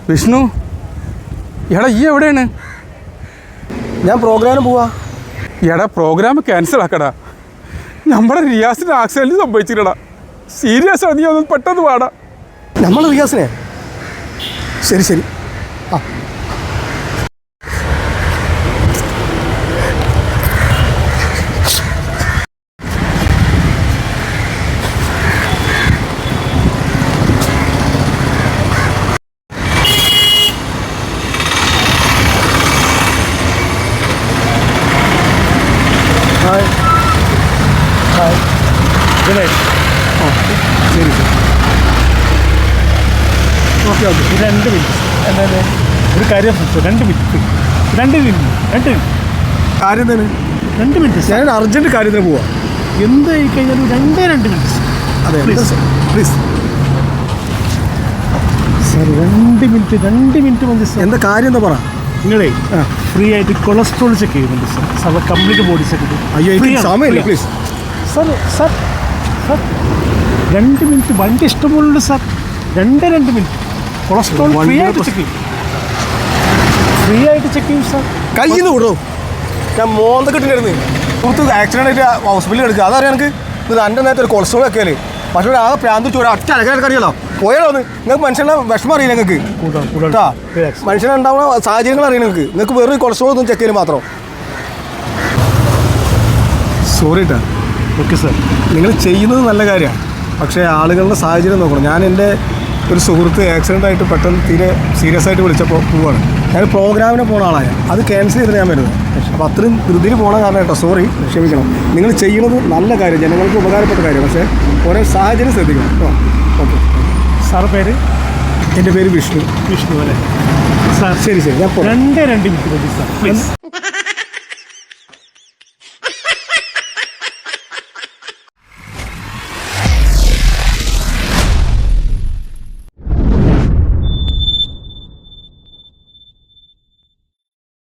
വിഷ്ണു, എടാ ഈ എവിടെയാണ്? ഞാൻ പ്രോഗ്രാമിന് പോവാ. എടാ പ്രോഗ്രാം ക്യാൻസൽ ആക്കടാ. നമ്മുടെ റിയാസിന് ആക്സിഡൻറ്റ് സംഭവിച്ചില്ലടാ. സീരിയസ് ആണ്, നീ ഒന്ന് പെട്ടെന്ന് പാടാ. നമ്മൾ റിയാസിനെ? ശരി ശരി. ആ ഹായ് ഹായ് ഇതിലേ ശരി ശരി. Okay okay. 2 മിനിറ്റ് എന്താ ഒരു കാര്യം സംസാരിച്ചു. 2 മിനിറ്റ് കാര്യം തന്നെ 2 മിനിറ്റ് ഞാൻ അർജൻറ്റ് കാര്യത്തിന് പോവാ. എന്ത് കഴിഞ്ഞാൽ 2 മിനിറ്റ് അതെ പ്ലീസ് പ്ലീസ്. സാർ 2 മിനിറ്റ് മതി സാർ. എന്താ കാര്യം എന്താ പറ? നിങ്ങളെ ഫ്രീ ആയിട്ട് കൊളസ്ട്രോൾ ചെക്ക് ചെയ്യുന്നുണ്ട് sir. Sir complete body check. അയ്യോ എനിക്ക് സമയമില്ല please. Sir sir sir 2 minute വണ്ടി ഇഷ്ടമുള്ളൂ സാർ. 2 മിനിറ്റ് കൊളസ്ട്രോൾ ഫ്രീ ആയിട്ട് ചെക്ക് ചെയ്യും. ഫ്രീ ആയിട്ട് ചെക്ക് ചെയ്യും സാർ. കയ്യിൽ നിന്ന് വിടോ. ഞാൻ മോന്തൊക്കെ ഇട്ടിരുന്നു പുറത്ത് ആക്സിഡൻ്റ് ആയിട്ട് ഹോസ്പിറ്റലിൽ എടുക്കുക. അതറിയാം എനിക്ക്. ഇത് എൻ്റെ നേരത്തെ ഒരു കൊളസ്ട്രോൾ വെക്കല്. പക്ഷേ ആ പ്രാന്ത് ചോര ഒറ്റ അലക്കാനൊക്കെ അറിയാലോ. പോയാലോ ഒന്ന് നിങ്ങൾക്ക് മനുഷ്യൻ്റെ വിഷമം അറിയില്ല. നിങ്ങൾക്ക് കേട്ടോ മനുഷ്യനുണ്ടാവുന്ന സാഹചര്യങ്ങൾ അറിയാം. നിങ്ങൾക്ക് വെറും കൊളസ്ട്രോൾ ഒന്നും ചെക്ക് ചെയ്യൽ മാത്രം. സോറി കേട്ടോ. Okay sir. നിങ്ങൾ ചെയ്യുന്നത് നല്ല കാര്യമാണ്. പക്ഷേ ആളുകളുടെ സാഹചര്യം നോക്കണം. ഞാൻ എൻ്റെ ഒരു സുഹൃത്ത് ആക്സിഡൻ്റ് ആയിട്ട് പെട്ടെന്ന് തീരെ സീരിയസ് ആയിട്ട് വിളിച്ചപ്പോൾ പോവാണ്. ഞാൻ പ്രോഗ്രാമിന് പോണ ആളാണ്. അത് ക്യാൻസൽ ചെയ്തിട്ട് ഞാൻ വരുന്നത്. അപ്പോൾ അത്രയും ധൃതിയിൽ പോകണ കാരണം കേട്ടോ. സോറി, ക്ഷമിക്കണം. നിങ്ങൾ ചെയ്യുന്നത് നല്ല കാര്യം, ജനങ്ങൾക്ക് ഉപകാരപ്പെട്ട കാര്യം. പക്ഷേ ഓരോ സാഹചര്യം ശ്രദ്ധിക്കണം കേട്ടോ. ഓക്കെ. സാറ് പേര്? എൻ്റെ പേര് വിഷ്ണു. വിഷ്ണു അല്ലേ സാർ? ശരി ശരി. ഞാൻ 2 മിനിറ്റ് മതി സാർ പ്ലീസ്.